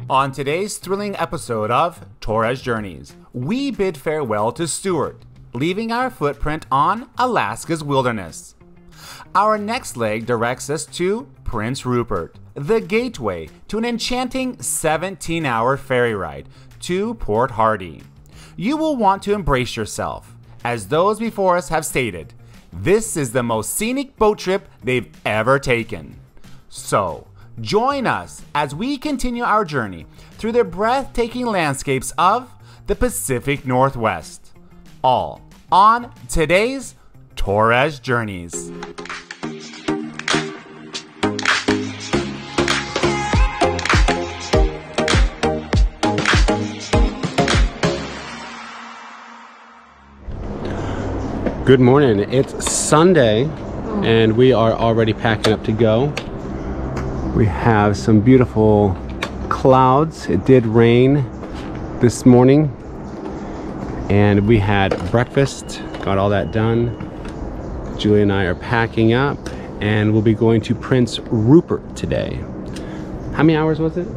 On today's thrilling episode of Torres Journeys, we bid farewell to Stewart, leaving our footprint on Alaska's wilderness. Our next leg directs us to Prince Rupert, the gateway to an enchanting 17-hour ferry ride to Port Hardy. You will want to embrace yourself. As those before us have stated, this is the most scenic boat trip they've ever taken. So, join us as we continue our journey through the breathtaking landscapes of the Pacific Northwest. All on today's Torres Journeys. Good morning. It's Sunday and we are already packing up to go. We have some beautiful clouds. It did rain this morning and we had breakfast, got all that done. Julie and I are packing up and we'll be going to Prince Rupert today. How many hours was it?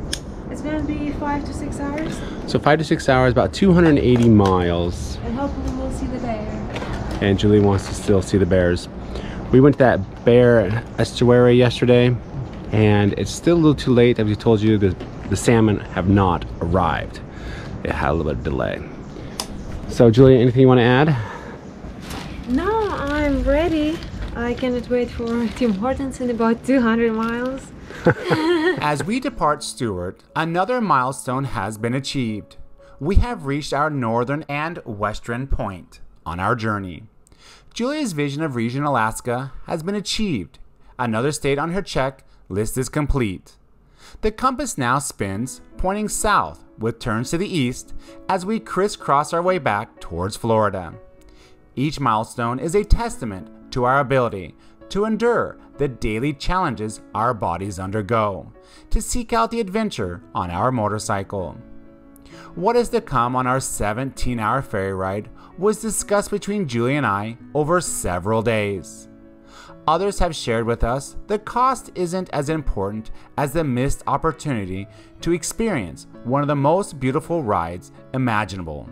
It's going to be 5 to 6 hours. So 5 to 6 hours, about 280 miles. And hopefully we'll see the bear. And Julie wants to still see the bears. We went to that bear estuary yesterday and it's still a little too late. As we told you, the salmon have not arrived. It had a little bit of delay. So Julia, anything you want to add? No, I'm ready. I cannot wait for Tim Hortons in about 200 miles. As we depart Stewart, another milestone has been achieved. We have reached our northern and western point on our journey. Julia's vision of region Alaska has been achieved. Another state on her checklist is complete. The compass now spins, pointing south with turns to the east as we crisscross our way back towards Florida. Each milestone is a testament to our ability to endure the daily challenges our bodies undergo, to seek out the adventure on our motorcycle. What is to come on our 17-hour ferry ride was discussed between Julie and I over several days. Others have shared with us the cost isn't as important as the missed opportunity to experience one of the most beautiful rides imaginable.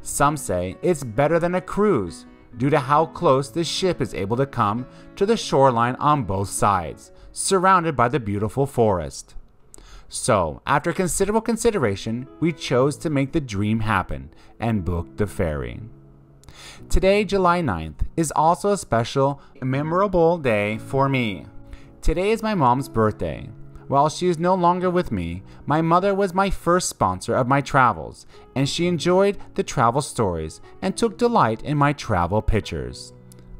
Some say it's better than a cruise due to how close the ship is able to come to the shoreline on both sides, surrounded by the beautiful forest. So, after considerable consideration, we chose to make the dream happen and booked the ferry. Today, July 9th, is also a special, memorable day for me. Today is my mom's birthday. While she is no longer with me, my mother was my first sponsor of my travels, and she enjoyed the travel stories and took delight in my travel pictures.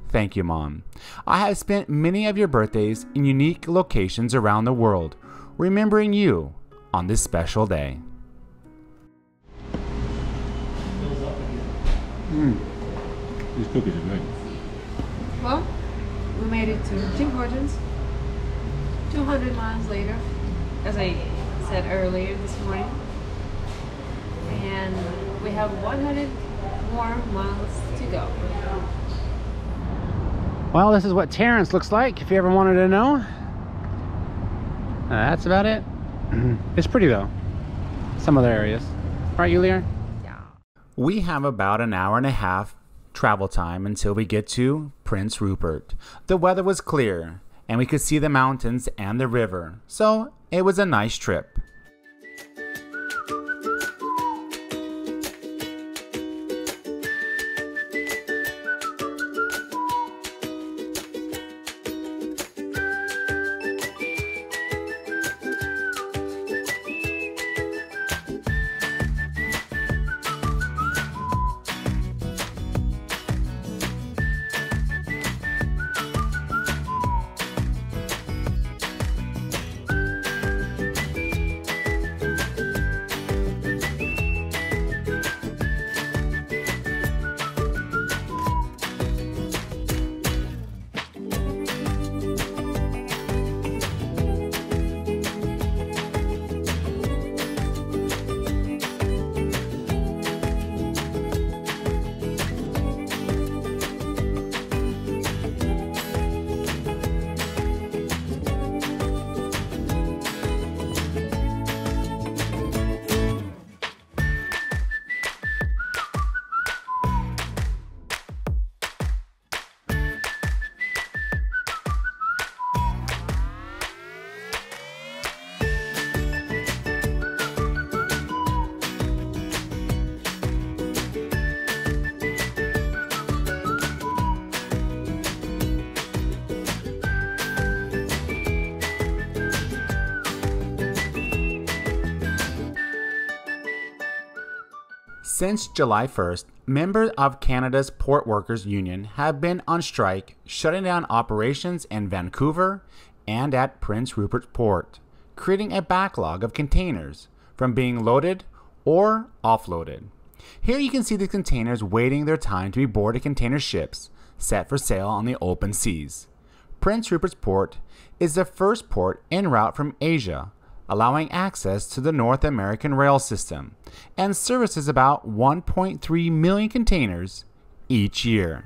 Thank you, Mom. I have spent many of your birthdays in unique locations around the world, remembering you on this special day. These cookies are good. Well, we made it to Tim Hortons 200 miles later, as I said earlier this morning. And we have 100 more miles to go. Well, this is what Terrence looks like, if you ever wanted to know. That's about it. It's pretty though. Some other areas. Right, Yulia? Yeah. We have about an hour and a half travel time until we get to Prince Rupert. The weather was clear and we could see the mountains and the river, so it was a nice trip. Since July 1st, members of Canada's Port Workers Union have been on strike, shutting down operations in Vancouver and at Prince Rupert Port, creating a backlog of containers from being loaded or offloaded. Here you can see the containers waiting their time to be boarded container ships set for sail on the open seas. Prince Rupert's Port is the first port en route from Asia, allowing access to the North American rail system, and services about 1.3 million containers each year.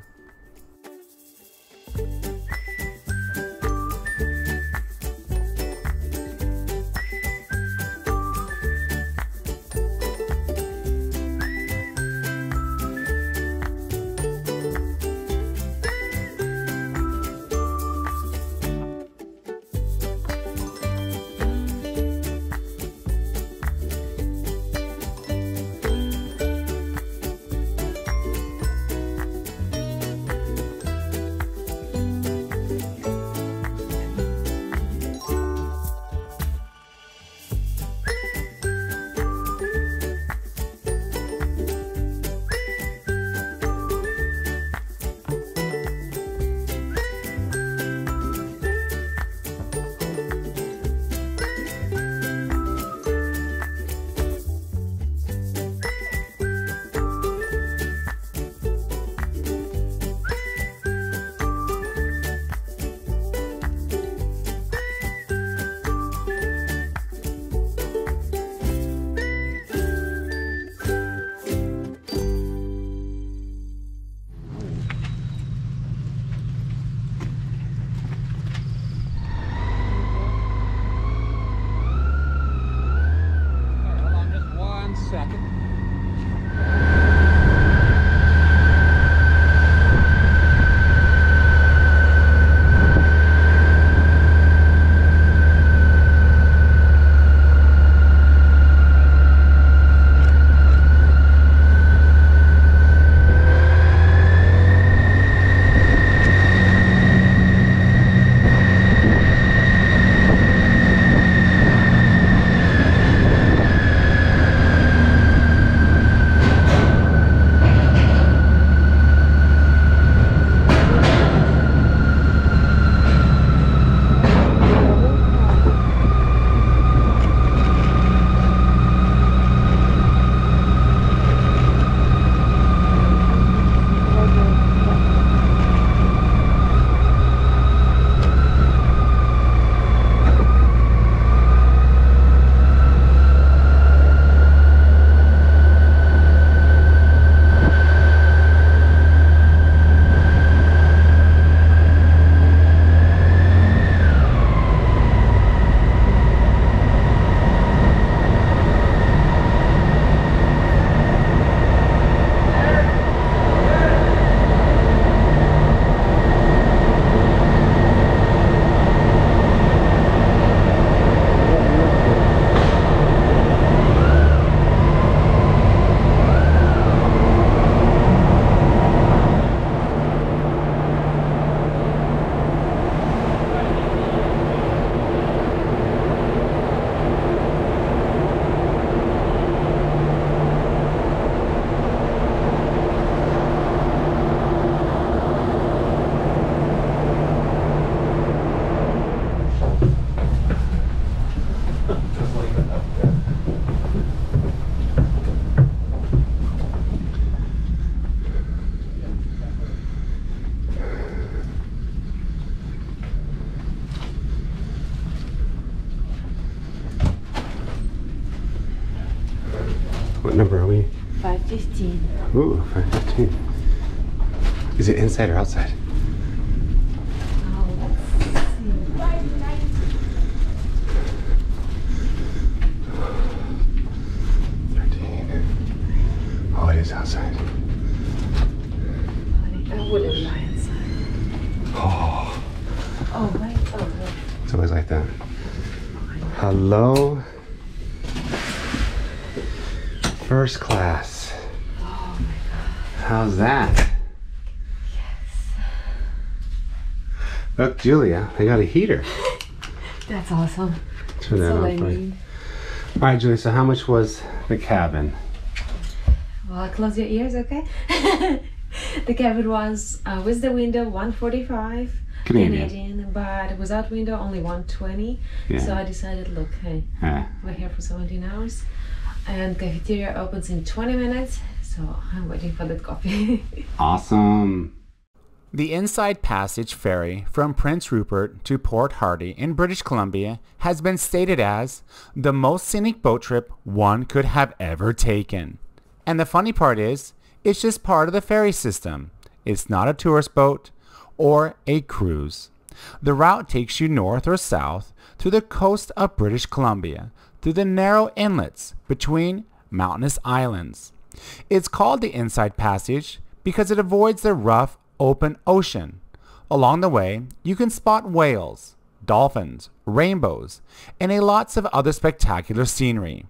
What number are we? 515. Ooh, 515. Is it inside or outside? Oh, let's see. 13. Oh, it is outside. I wouldn't lie inside. Oh. Oh, right. Oh, right. It's always like that. Hello. First class. Oh my God. How's that? Yes. Look, Julia, they got a heater. That's awesome. Turn that That's all on I for you. need. All right, Julia, so how much was the cabin? Well, close your ears, okay? The cabin was with the window 145 Canadian, but without window only 120. Yeah. So I decided, look, hey, we're here for 17 hours, and cafeteria opens in 20 minutes. So I'm waiting for that coffee. Awesome. The Inside Passage ferry from Prince Rupert to Port Hardy in British Columbia has been stated as the most scenic boat trip one could have ever taken. And the funny part is, it's just part of the ferry system. It's not a tourist boat or a cruise. The route takes you north or south through the coast of British Columbia, through the narrow inlets between mountainous islands. It's called the Inside Passage because it avoids the rough, open ocean. Along the way, you can spot whales, dolphins, rainbows, and lots of other spectacular scenery.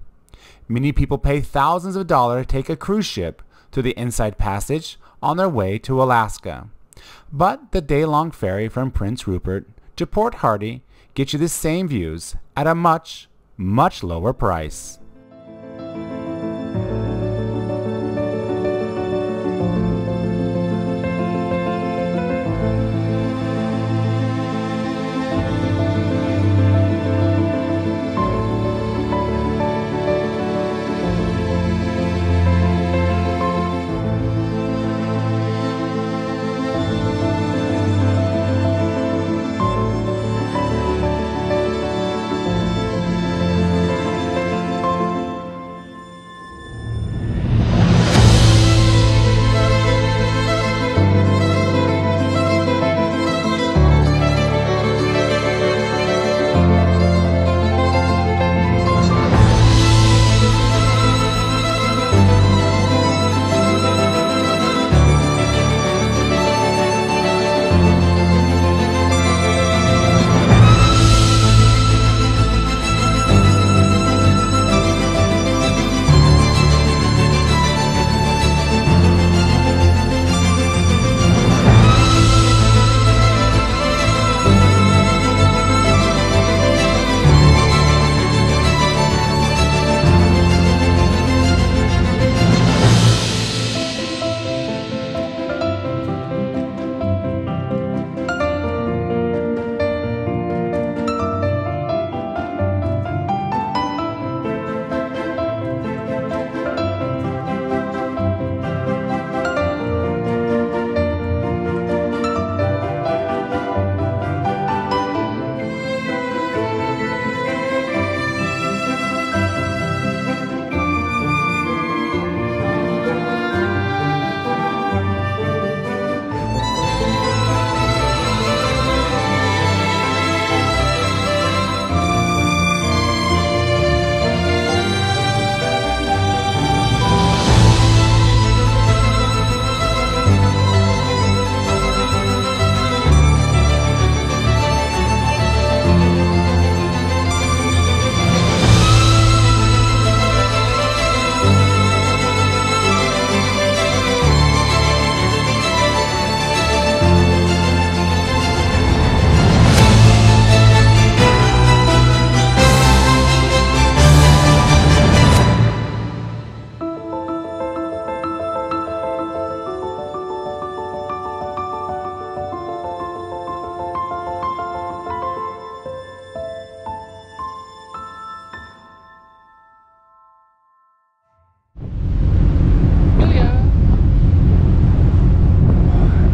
Many people pay thousands of dollars to take a cruise ship to the Inside Passage on their way to Alaska. But the day-long ferry from Prince Rupert to Port Hardy gets you the same views at a much, much lower price.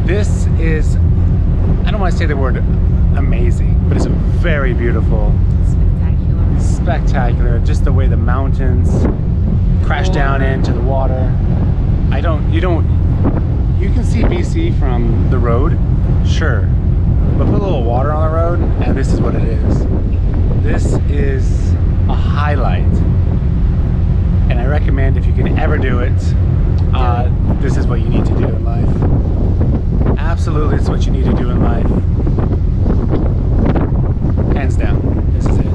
This is, I don't want to say the word amazing, but it's very beautiful. Spectacular. Spectacular. Just the way the mountains crash down into the water. You can see BC from the road, sure, but put a little water on the road and this is what it is. This is a highlight. And I recommend, if you can ever do it, this is what you need to do in life. Absolutely, it's what you need to do in life. Hands down, this is it.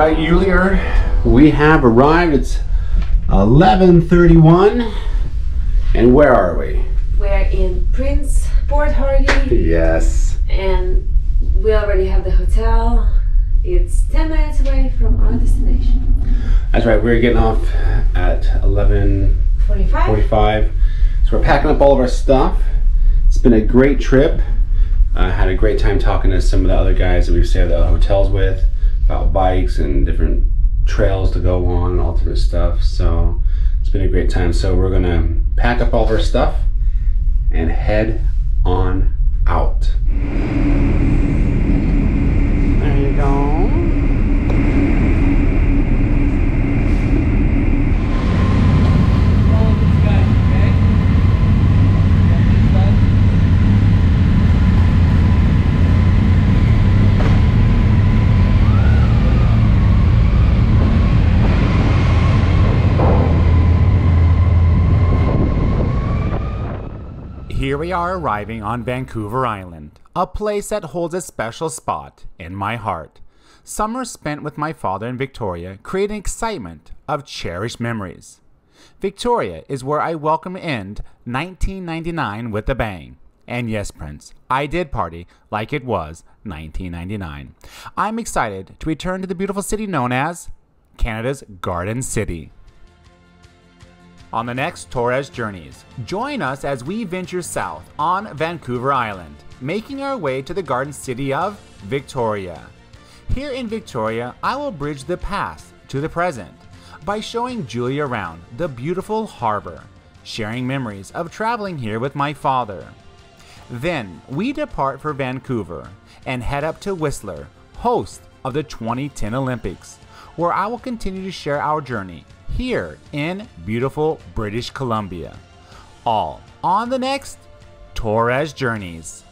right, Julia, we have arrived. It's 11:31, and where are we? We're in Prince Rupert. Yes. And we already have the hotel. It's 10 minutes away from our destination. That's right, we're getting off at 11:45. So we're packing up all of our stuff. It's been a great trip. I had a great time talking to some of the other guys that we stayed at the hotels with about bikes and different trails to go on and all different stuff. So it's been a great time. So we're gonna pack up all of our stuff and head on out. There you go. Here we are arriving on Vancouver Island, a place that holds a special spot in my heart. Summer spent with my father in Victoria creating excitement of cherished memories. Victoria is where I welcome end 1999 with a bang. And yes, Prince, I did party like it was 1999. I'm excited to return to the beautiful city known as Canada's Garden City. On the next Torres Journeys, join us as we venture south on Vancouver Island, making our way to the Garden City of Victoria. Here in Victoria, I will bridge the past to the present by showing Julia around the beautiful harbor, sharing memories of traveling here with my father. Then we depart for Vancouver and head up to Whistler, host of the 2010 Olympics, where I will continue to share our journey here in beautiful British Columbia. All on the next Torres Journeys.